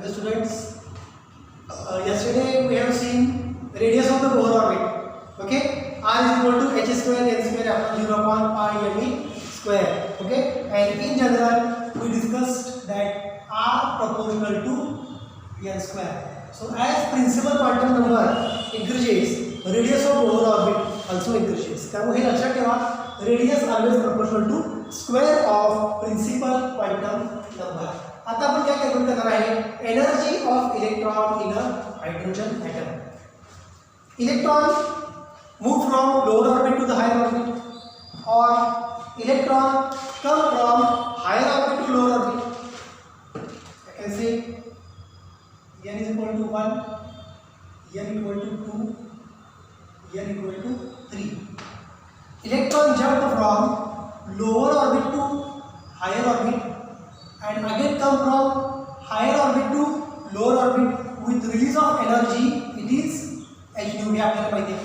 The students, yesterday we have seen radius of the Bohr orbit. Okay, r is equal to h square n square upon 0 upon pi m square. Okay, and in general we discussed that r proportional to n square. So as principal quantum number increases, radius of Bohr orbit also increases. त्यामुळे हे लक्षात ठेवा, radius always proportional to square of principal quantum number. आता आपण क्या calculate करणार आहे, energy of electron in a hydrogen atom. Electron move from lower orbit to the higher orbit or electron come from higher orbit to lower orbit. I can say n is equal to 1, n equal to 2, n equal to 3. Electron jumped from lower orbit to higher orbit and again come from higher orbit to lower orbit with release of energy. It is h nu. We have to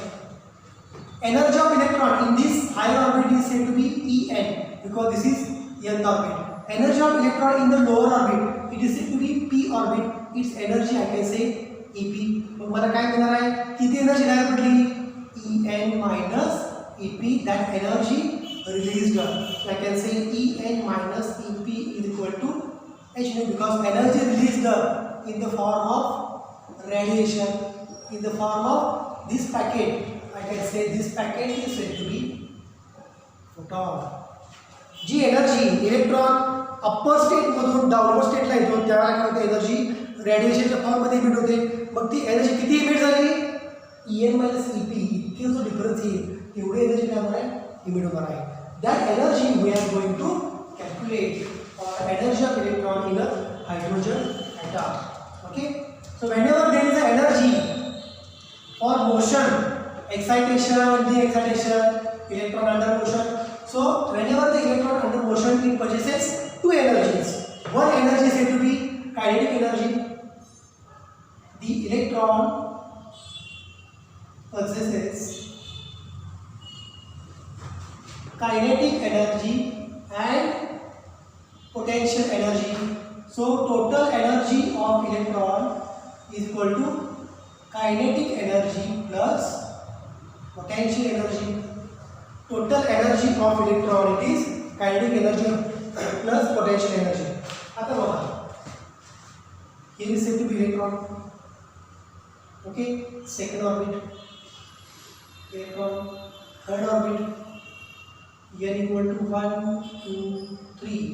energy of electron in this higher orbit is said to be En because this is nth orbit. Energy of electron in the lower orbit it is said to be p orbit. Its energy I can say Ep. मग मला काय मिळणार आहे, किती energy बाहेर पडली, En minus Ep. that energy released. So I can say En minus Ep is equal to h nu because energy released in the form of radiation, in the form of this packet. I can say this packet is said to be photon. जी energy electron upper state मधून downward स्टेटला येतो त्यावेळेला काय होते, energy रेडिएशनच्या form मध्ये emit होते. मग ती एनर्जी किती इमिट झाली, En मायनस Ep इतके जो डिफरन्स येईल तेवढी एनर्जी काय होणार आहे, इमिट होणार आहे. That energy we are going to calculate energy of electron in a hydrogen atom. Okay, so whenever there is a energy for motion, excitation, de-excitation, electron under motion. So whenever the electron under motion it possesses two energies. One energy is said to be kinetic energy. The electron possesses kinetic energy and potential energy. So total energy of electron is equal to kinetic energy plus potential energy. Total energy of electron it is kinetic energy plus potential energy. आता बघा, here is said to be electron. Okay, second orbit, electron, third orbit, n equal to 1, 2, 3.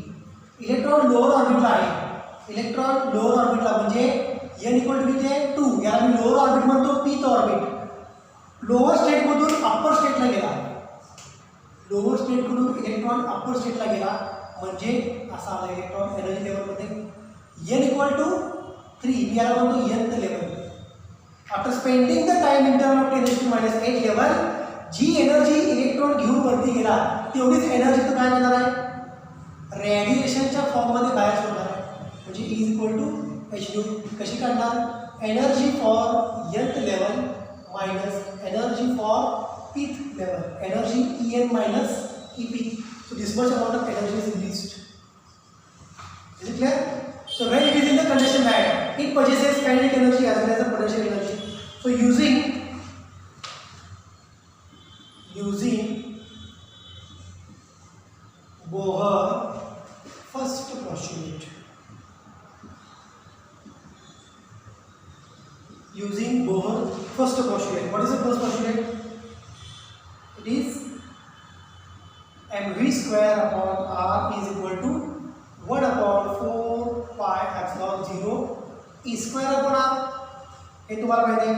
Electron lower ऑर्बिटला आहे. Electron lower ऑर्बिटला म्हणजे n equal to किती आहे, 2. याला मी lower orbit म्हणतो, pth orbit. Lower state मधून अप्पर स्टेटला गेला, लोअर स्टेट मधून इलेक्ट्रॉन अप्पर स्टेटला गेला म्हणजे असा आला इलेक्ट्रॉन एनर्जी लेवल मध्ये n इक्वल टू 3. मी याला म्हणतो nth level. After spending the time interval of 10⁻⁸ level जी एनर्जी इलेक्ट्रॉन घेऊन वरती गेला तेवढीच एनर्जी तो काय करणार आहे, रेडिएशनच्या फॉर्म मध्ये बाहेर सोडणार आहे. म्हणजे E is equal to h nu. कशी काढणार, energy for nth level minus energy for pth level, energy En minus Ep. So this much amount of energy is released. Is it clear? So when it is in the condition band, it possesses kinetic energy as well as the potential energy. So using Bohr first postulate, using Bohr first postulate. What is the first postulate? It is mv square upon r is equal to 1 upon 4 pi epsilon 0 e square upon r. हे तुम्हाला माहिती आहे,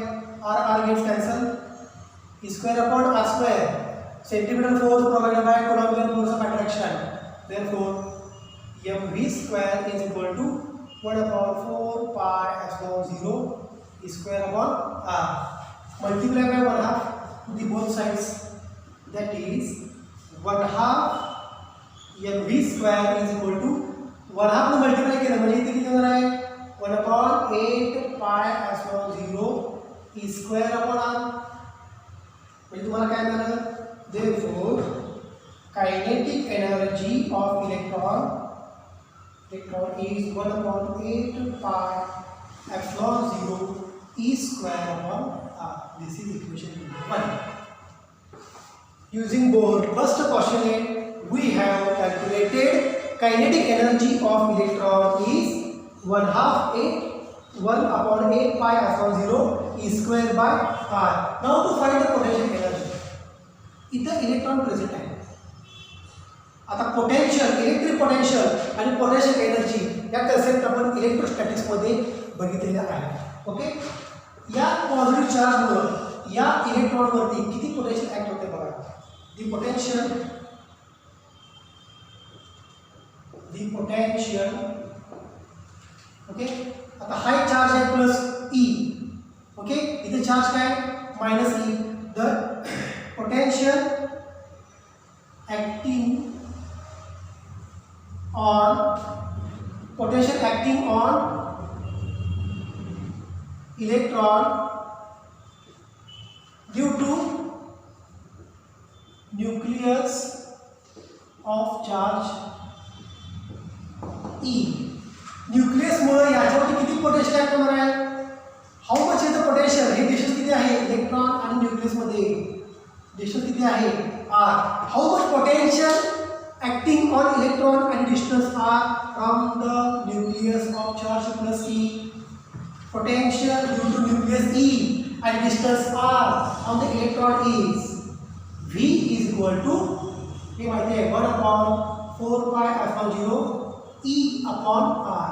r gets cancel. e square upon r square, centripetal force provided by Coulombian force of attraction. Therefore mv square is equal to 1 upon 4 pi epsilon 0 square upon r. Multiply by 1/2 to the both sides, that is 1/2 mv square is equal to 1/2 ने multiply केलं म्हणजे इथे किती होणार आहे, 1/8 pi epsilon 0 square upon r. म्हणजे तुम्हाला काय मिळालं, therefore kinetic energy of electron is 1/8 pi epsilon 0 E square upon R. This is equation number 1. Using Bohr first postulate, we have calculated kinetic energy of electron is 1 upon 8 pi epsilon 0 E square by R. Now to find the potential energy. इथं electron present आहे. आता potential, electric potential आणि potential energy या concept आपण electrostatics मध्ये बघितलेल्या आहे. Okay, या positive चार्जमुळे या इलेक्ट्रॉनवरती किती पोटेन्शियल ऍक्ट होते बघा. दी पोटेन्शियल ओके. आता हाय चार्ज आहे प्लस ई. ओके, इथे चार्ज काय minus E. The potential acting on electron due to nucleus of charge E. Nucleus मुळे याच्यावरती किती पोटेन्शियल ऍक्ट होणार आहे. How much is the potential. हे डिस्टन्स किती आहे इलेक्ट्रॉन आणि न्यूक्लियस मध्ये. डिस्टन्स किती आहे r. How much potential acting on electron आणि distance r from the nucleus of charge plus e. Potential due to nucleus e and distance r on the electron is v is equal to हे माहिती आहे 1 upon 4 pi epsilon 0 e upon r.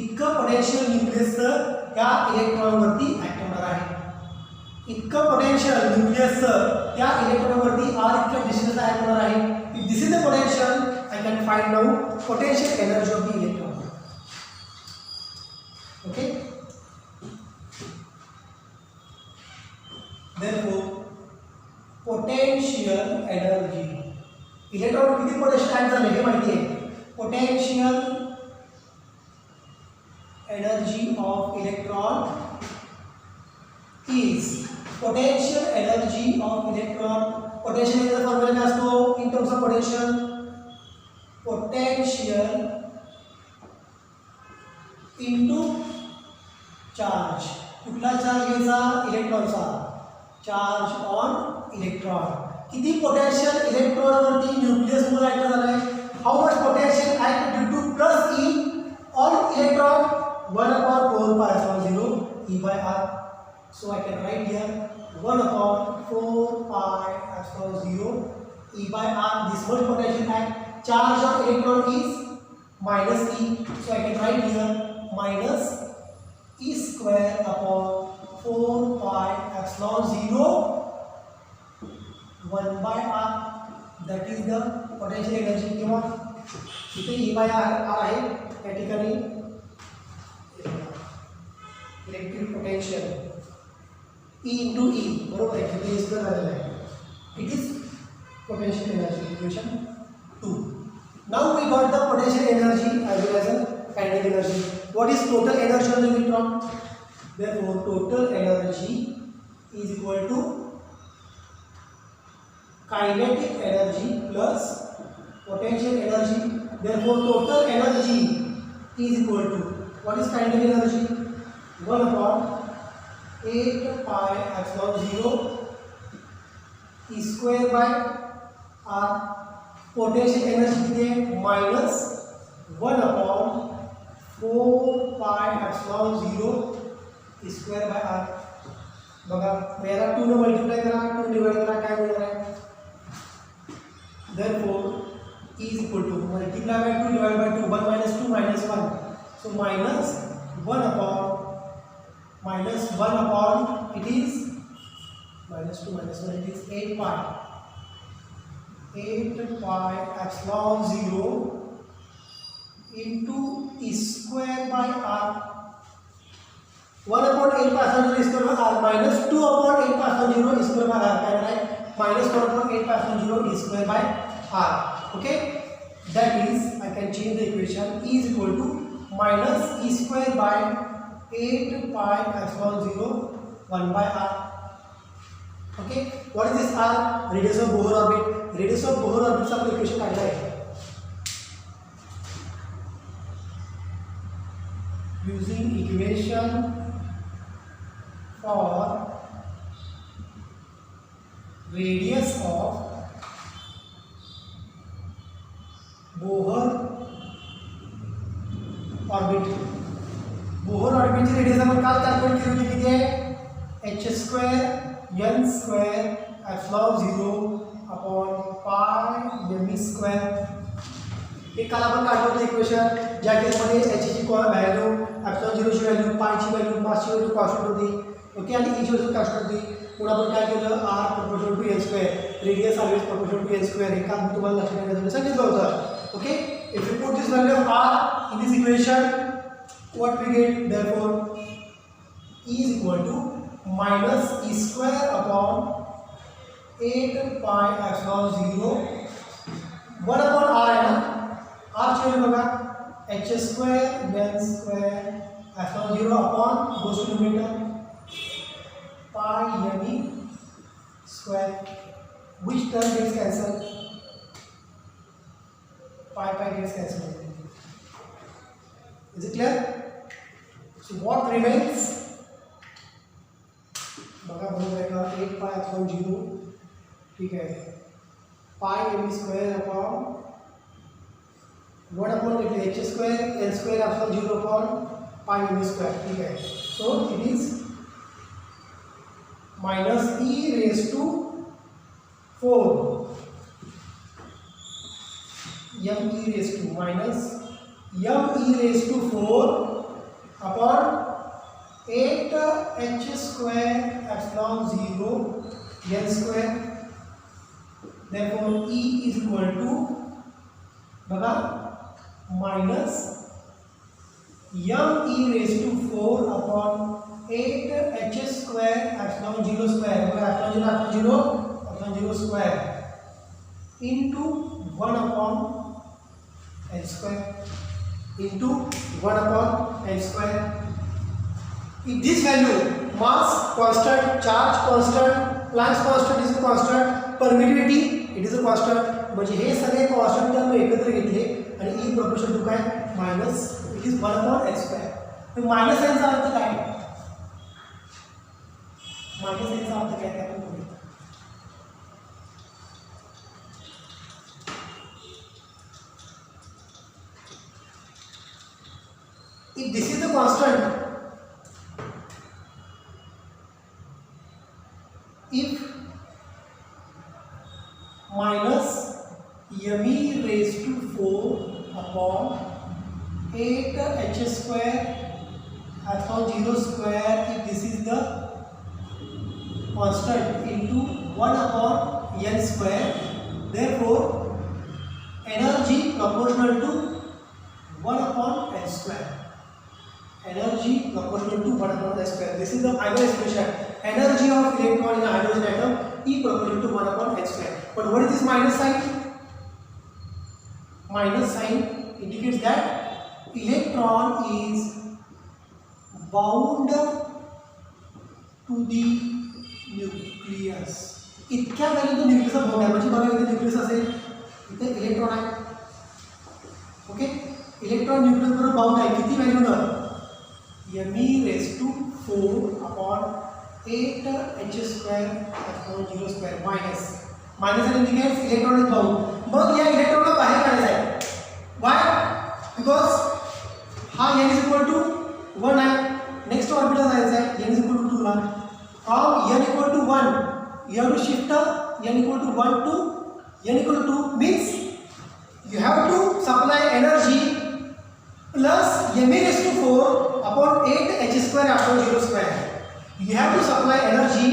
इतकं potential न्यूक्लियसचं त्या इलेक्ट्रॉनवरती act होणार आहे. इतकं potential न्यूक्लियसचं त्या इलेक्ट्रॉनवरती r इतक्या distance act होणार आहे. If this is the potential I can find now potential energy of the electron. Okay, therefore potential energy electron किती पोटेन्शियल ऍक्ट झाले हे माहिती आहे. Potential energy of electron is potential energy of electron. Potential energy formula काय असतो in terms of potential. Potential into charge. कुठला charge घ्यायचा इलेक्ट्रॉनचा. Charge on electron. किती पोटेन्शियल इलेक्ट्रॉनवरती न्यूक्लियस मुळे ऍक्ट झालाय. हाऊ much potential act due two plus E on electron 1 upon 4 pi epsilon 0 E by R. So I can write here 1 upon 4 pi epsilon 0 E by R. This much potential act. Charge of electron is minus E. So I can write here minus E square upon 4 pi epsilon 0 1 by R. That is the potential energy. किंवा इथे E by R आहे या ठिकाणी electric potential E into E बरोबर आहे. हे is झालेलं आहे. It is potential energy. Equation 2. Now we got the potential energy as well as kinetic energy. What is total energy of the electron? Therefore total energy is equal to kinetic energy plus potential energy. Therefore total energy is equal to what is kinetic energy? 1 upon 8 pi epsilon 0 E square by R. Potential energy किती आहे minus 1 upon 4 pi epsilon 0 E square by R. बघा याला 2 ने multiply करा 2 divide करा काय मिळणार आहे. therefore E is equal to multiply by 2 divided by 2 1 minus 2 minus 1. So minus 1 upon it is minus 2 minus 1 it is 8 pi epsilon 0 into E square by R. 1 upon 8 pi epsilon 0 is equal to R minus 2 upon 8 pi epsilon 0 is equal to R. Minus 1 upon 8 pi epsilon 0 is square by R. Okay, that is I can change the equation. E is equal to minus E square by 8 pi epsilon 0 1 by R. Okay, what is this R? Radius of Bohr orbit. Radius of Bohr orbit चा equation काढला आहे. using equation for radius of Bohr orbit. Bohr orbit ची radius आपण काल calculate केली होती, किती आहे h² n² epsilon 0 upon pi m². हे काल आपण काढलं होतं इक्वेशन, ज्या केसमध्ये h ची व्हॅल्यू एप्सिलॉन 0 ची व्हॅल्यू, पाय ची व्हॅल्यू, मास ची व्हॅल्यू कॉन्स्टंट होती. ओके, आणि ई ची व्हॅल्यू कॉन्स्टंट होती. पुढे आपण काय केलं, r proportional to n², radius always proportional to n². हे काम तुम्हाला लक्षात ठेवायचं सांगितलं होतं. Okay, if you put this value of r in this equation, what we get? Therefore E is equal to minus E² upon 8 pi epsilon 0 1 upon r है ना, r चाहिए बघा h² n² epsilon 0 upon goes to numerator pi m square. Which term gets cancelled? Pi gets cancelled. Is it clear? So what remains? बघा बरोबर आहे का, 8 pi epsilon 0, ठीक है, pi m² upon 1 upon h² n² epsilon 0 upon pi m², ठीक है. So it is minus e raised to 4 m e raised to minus m e raised to 4 upon 8 h² epsilon 0 n². Therefore E is equal to बघा minus m e raised to 4 upon 8 h² epsilon 0 square, बघा epsilon 0 square into 1 upon n² into 1 upon n². If this value, mass constant, charge constant, Planck's constant is a constant, permittivity it is a constant, म्हणजे हे सगळे constant term एकत्र घेतले आणि E proportional to काय, minus it is 1 upon n². Minus साइनचा अर्थ काय, minus साइनचा अर्थ काय ते आपण बघूया. If this is the constant, if minus m e raised to 4 upon 8 h² epsilon 0 square, if this is the constant into 1 upon n², therefore energy proportional to 1 upon n². Energy proportional to 1 upon n². This is the final expression. Energy of electron in a hydrogen atom E proportional to 1 upon n². But what is this minus sign? Minus sign indicates that electron is bound to the nucleus. इतक्या value तो nucleus bound आहे, म्हणजे बघा इथे nucleus असेल, इथे electron आहे. Okay, electron nucleus बरोबर बाउंड आहे. किती व्हॅल्यू न m e raised to 4 upon 8 h² epsilon 0 square minus indicates electron is bound. मग या इलेक्ट्रॉनला बाहेर काढायचं आहे. Why? Because हा n is equal to 1 आहे, नेक्स्ट ऑर्बिटल जायचं आहे, n is equal to 2 ला. From n equal to 1 you have to shift n equal to 1 to n equal to 2, means you have to supply energy plus m e raised to 4 upon 8 h² epsilon 0 square. You have to supply energy.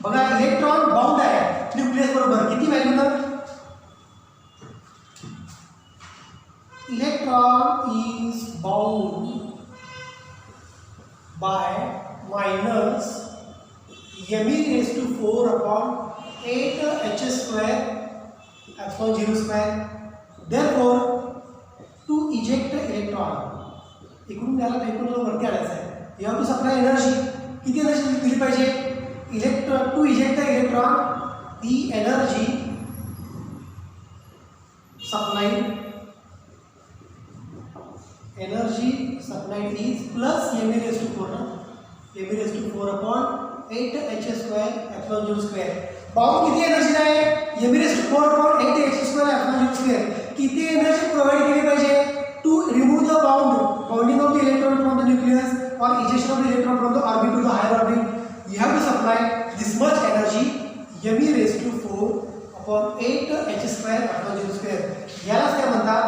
बघा electron bound आहे nucleus बरोबर, किती value ना, electron is bound by minus m e raised to 4 upon 8 h² epsilon 0 square. Therefore to eject electron, इकडून त्याला फेकून वरती आणायचं आहे, you have to supply energy. किती एनर्जी दिली पाहिजे, electron to eject the electron, the energy supplied energy supplied is plus m raised to 4 ना, m raised to 4 upon 8h square epsilon 0 square. Bound किती एनर्जी आहे, m raised to 4 upon 8h square epsilon 0 square. किती energy provide केली पाहिजे to remove the bounding of the electron from the nucleus और ejection of the electron from the orbit to the higher orbit. You have to supply this much energy m raised to 4 upon 8h square upon 0 square. यालाच काय म्हणतात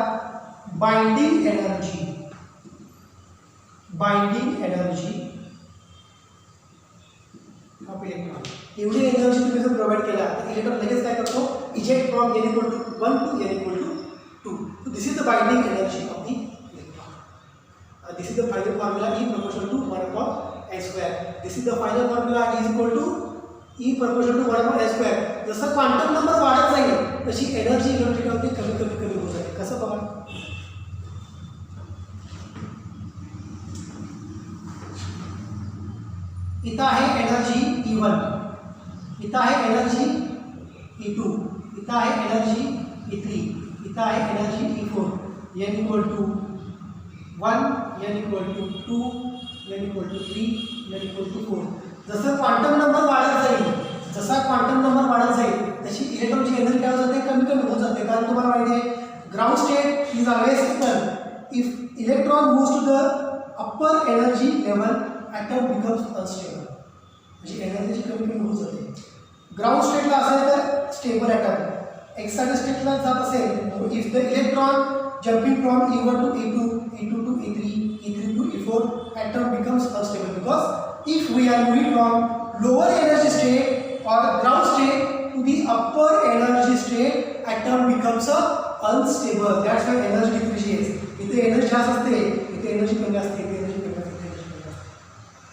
binding energy. Binding energy of electron. एवढी energy तुम्ही जर provide केला तर electron लगेच काय करतो, eject from n equal to 1 to n equal to 2. So this is the binding energy of the electron. This is the final formula E proportional to 1 upon a square. This is the final formula is equal to E proportional to 1 upon a square. जसं quantum number वाढत जाईल तशी energy इलेक्ट्रॉनमध्ये कमी कमी कमी होत जाते. कसं बघा, इथं आहे एनर्जी E1, इथं आहे एनर्जी E2, इथं आहे एनर्जी E3, इथं आहे energy E4. n equal to 1, n equal to 2, n equal to 3, n equal to 4. जसं क्वांटम नंबर वाढत जाईल, जसा क्वांटम नंबर वाढत जाईल तशी इलेक्ट्रॉनची एनर्जी काय होत जाते, कमी कमी होत जाते. कारण तुम्हाला माहिती आहे ground state is always equal. If electron moves to the upper energy level atom becomes unstable. म्हणजे एनर्जी कमी कमी होत जाते. ग्राउंड स्टेटला असेल तर स्टेबल ॲटम, एक्साइटेड स्टेटला जात असेल if the electron jumping from E1 to E2, E2 to E3, E3 to E4, atom becomes unstable because if we are moving from lower energy state or ground state to the upper energy state, atom becomes unstable. That's why energy decreases. इथे energy जास्त असते, इथे energy कमी असते, इथे energy कमी असते, इथे एनर्जी कमी असते.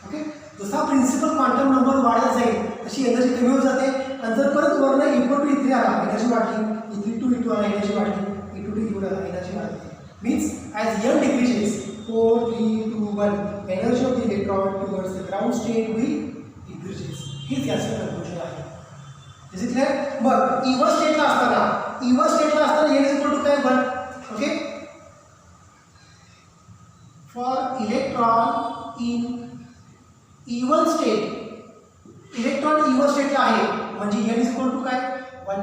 ओके, जसा प्रिन्सिपल क्वांटम नंबर वाढत जाईल तशी एनर्जी कमी होत जाते. आणि जर परत वरनं E4 to E3 आला एनर्जी वाढली, E3 to E2 आला एनर्जी वाढली, E2 to E4 आला एनर्जी वाढली. Means as n decreases 4, 3, 2, 1, energy of the electron towards the ground state will decreases. हेच याचं कन्क्लुजन आहे. Is it clear? Mug E1 स्टेटला असताना n is equal to काय 1. Okay, for electron in E1 state, electron E1 स्टेटला आहे म्हणजे n is equal to काय 1.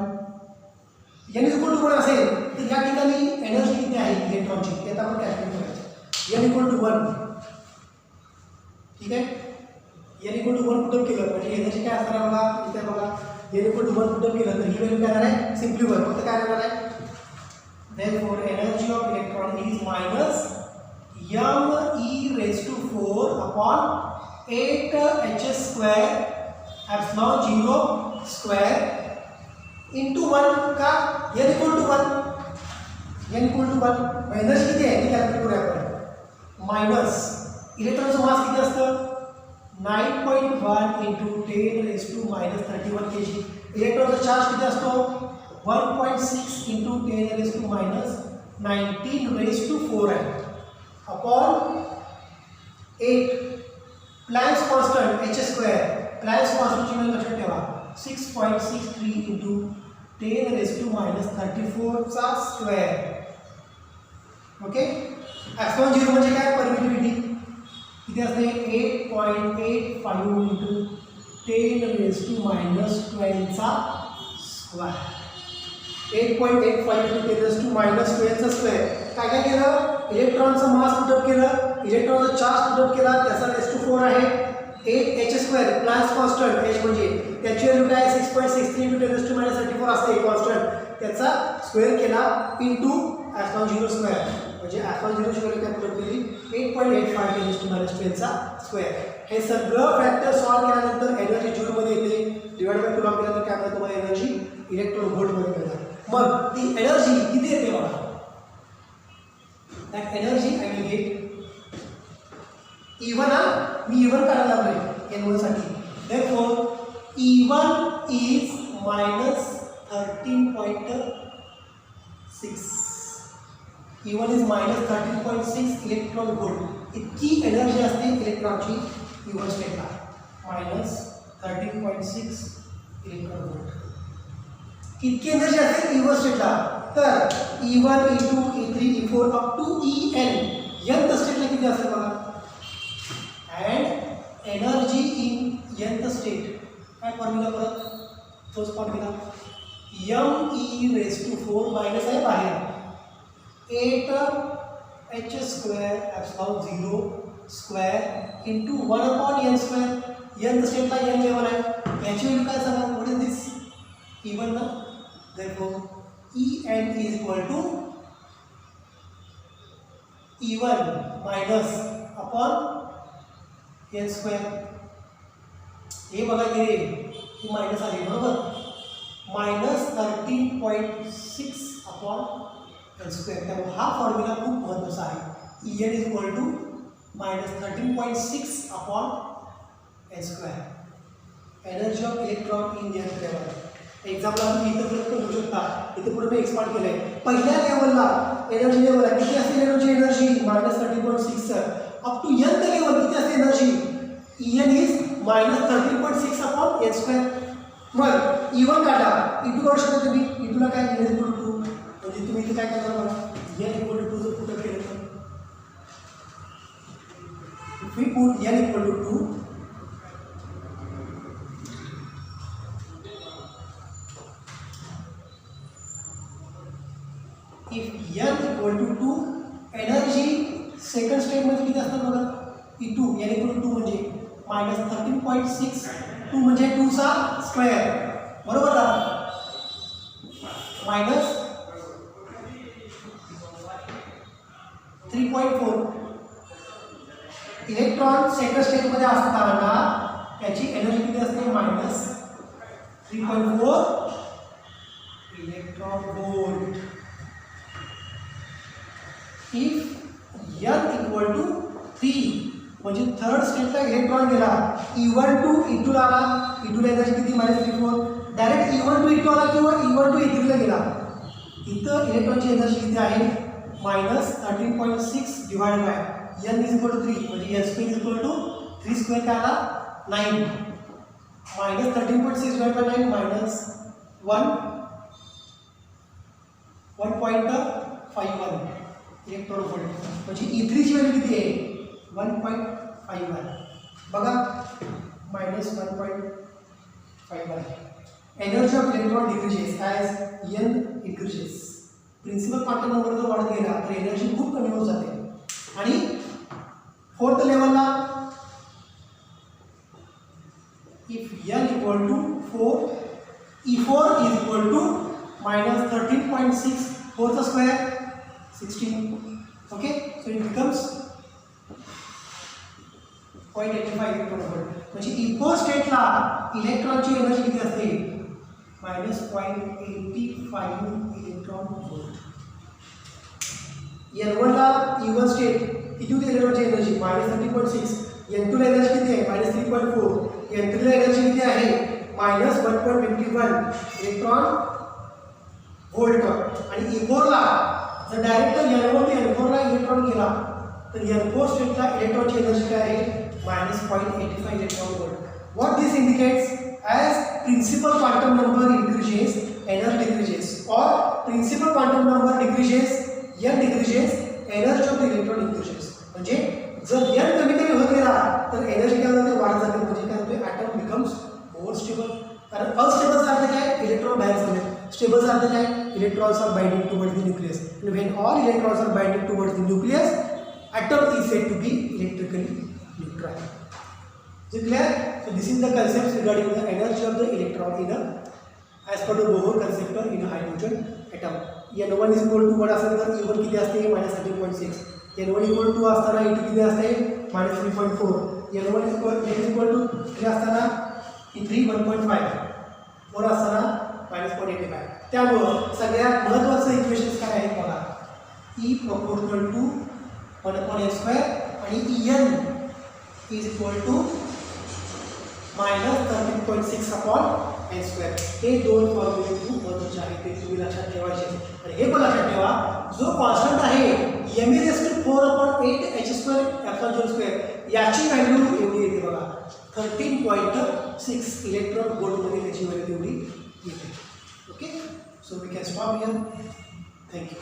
n is equal to 1 असेल तर या ठिकाणी एनर्जी किती आहे इलेक्ट्रॉनची ते आता आपण कॅल्क्युलेट करायचं. n equal to 1, ठीक आहे. n equal to 1 पुटअप केलं म्हणजे एनर्जी काय असणार आहे बघा, इथे बघा n equal to 1 पुटअप केलं तर ही व्हॅल्यू काय येणार आहे, सिम्पली 1. फक्त काय येणार आहे, therefore energy of electron is minus m e raised to 4 upon 8h square epsilon 0 square into 1 का n equal to 1. n equal to 1 energy किती आहे ती कॅल्क्युलेट करूया आपण. मायनस इलेक्ट्रॉनचं मास किती असतं 9.1 into 10 raised to minus 31 kg. इलेक्ट्रॉनचा चार्ज किती असतो 1.6 into 10 raised to minus 19 raised to 4 आहे upon 8. Planck's constant h square, Planck's कॉन्स्टंटची व्हॅल्यू लक्षात ठेवा 6.63 into 10 raised to minus 34 चा स्क्वेअर. ओके, ॲप्सिलॉन 0 म्हणजे काय, परमिटिव्हिटी किती असते 8.85 into 10 raised to minus 12 चा square. 8.85 into 10 raised to minus 12 चा स्क्वेअर. काय काय केलं, इलेक्ट्रॉनचं मास पुटअप केलं, इलेक्ट्रॉनचा चार्ज पुटअप केला, त्याचा रेस टू 4 आहे 8h square. Planck's constant h म्हणजे त्याची व्हॅल्यू काय 6.63 into 10 raised to minus 34 असते कॉन्स्टंट, त्याचा स्क्वेअर केला इंटू ॲप्सिलॉन 0 स्क्वेअर म्हणजे ॲप्सिलॉन 0 ची व्हॅल्यू काय पुटअप केली 8.85 10 raised to minus 12 चा स्क्वेअर. हे सगळं फॅक्टर सॉल्व केल्यानंतर एनर्जी जूलमध्ये येते, डिवाइड बाय कुलॉम केल्यानंतर काय मिळतं तुम्हाला एनर्जी इलेक्ट्रॉन व्होल्टमध्ये मिळणार. मग ती एनर्जी किती येते बघा, that energy I will get E1 me E1 काढायला लागलोय N1 साठी. therefore E1 is minus 13.6. E1 is minus 13.6 electron volt. इतकी एनर्जी असते इलेक्ट्रॉनची E1 स्टेटला, मायनस 13.6 इलेक्ट्रॉन व्होल्ट. इतकी एनर्जी असते E1 स्टेटला. तर E1, E2, E3, E4 up to En nth स्टेटला किती असेल बघा. And energy in nth state काय फॉर्म्युला परत तोच फॉर्म्युला me⁴ मायनस आहे बाहेर 8h² epsilon 0 square into 1/n². nth स्टेटला n लेवल आहे, याची व्हॅल्यू काय सांगा. व्हॉट इज दिस इवन ना. therefore En is equal to E1 minus upon n². हे बघा गेले ही मायनस आली बरोबर. Minus 13.6 upon n². त्यामुळे हा फॉर्म्युला खूप महत्त्वाचा आहे. En is equal to minus 13.6 upon n². Energy of electron in nth level. Example तुम्ही इथं पर्यंत करू शकता. इथे पुढे मी एक्सपांड केलं आहे. पहिल्या लेवलला एनर्जी लेवल आहे किती असते energy minus 13.6. Up to nth level किती असते energy. En is minus 13.6 upon n². मग E1 काढा. E2 काढू शकता तुम्ही. E2 ला काय n इक्वल टू 2 म्हणजे तुम्ही इथे काय करणार बघा. n इक्वल टू 2 जर कुठं केलं तर if we put n equal to 2 if n equal to 2 energy second स्टेटमध्ये किती असणार बघा. E2 n इक्वल टू 2 म्हणजे मायनस 13.6 2 म्हणजे 2 चा स्क्वेअर बरोबर ना. मायनस 3.4. इलेक्ट्रॉन सेकंड स्टेटमध्ये असताना त्याची एनर्जी किती असते minus 3.4 electron volt. If n equal to 3 म्हणजे थर्ड स्टेटला इलेक्ट्रॉन गेला. E1 टू E2 ला आला. E2 ला एनर्जी किती minus 3.4. Direct E1 to E2 आला किंवा E1 टू E3 ला गेला. इथं इलेक्ट्रॉनची एनर्जी किती आहे minus 13.6 divide by n is equal to 3 म्हणजे n² इज इक्वल टू 3² काय आला 9. Minus 13.6 divide by 9 minus 1.51 electron volt. म्हणजे E3 ची व्हॅल्यू किती आहे 1.51 बघा minus 1.51. Energy of electron decreases as n increases. Principal quantum number जर वाढत गेला तर एनर्जी खूप कमी होत जाते. आणि फोर्थ लेवलला if n equal to 4 E4 is equal to minus 13.6 4 चा square 16. Okay so it becomes 0.85 electron volt. म्हणजे E4 स्टेटला इलेक्ट्रॉनची एनर्जी किती असते मायनस 0.85 इलेक्ट्रॉन वोल्ट. N1 ला E1 स्टेट किती होती इलेक्ट्रॉनची एनर्जी मायनस 13.6. N2 ला एनर्जी किती आहे मायनस 3.4. N3 ला एनर्जी किती आहे मायनस 1.51 इलेक्ट्रॉन वोल्ट. आणि E4 ला जर डायरेक्ट N1 ते N4 ला इलेक्ट्रॉन गेला तर N4 स्टेटला इलेक्ट्रॉनची एनर्जी काय आहे minus 0.85 electron volt. What this indicates as principal quantum number increases, energy decreases, or principal quantum number decreases, n decreases, energy of the electron increases. म्हणजे जर n कमी कमी होत गेला तर एनर्जी काय होते वाढत जाते. म्हणजे काय होते ॲटम बिकम्स मोर स्टेबल. कारण अनस्टेबल अर्थ काय इलेक्ट्रॉन बाहेर चालले. स्टेबल अर्थ काय electrons are binding towards the nucleus. and when all electrons are binding towards the nucleus, atom is said to be electrically neutral. Is it clear? So this is the concepts regarding the energy of the electron in a as per the Bohr concept in a hydrogen atom. N1 is equal to what असेल तर E1 किती असते minus 13.6. N1 equal to असताना E2 किती असते minus 3.4. N1 equal to 3 असताना E3 1.5. 4 असताना minus 0.85. त्यामुळं सगळ्यात महत्त्वाचं इक्वेशन्स काय आहेत बघा. E proportional to 1/n² आणि En is equal to minus 13.6 upon n². हे दोन फॉर्म्युले खूप महत्त्वाचे आहेत. ते तुम्ही लक्षात ठेवायचे. आणि हे पण लक्षात ठेवा जो कॉन्स्टंट आहे me⁴/8h² एप्सिलॉन 0² याची व्हॅल्यू एवढी येते बघा 13.6 इलेक्ट्रॉन वोल्टमध्ये त्याची व्हॅल्यू एवढी येते. Okay so we can stop here. Thank you.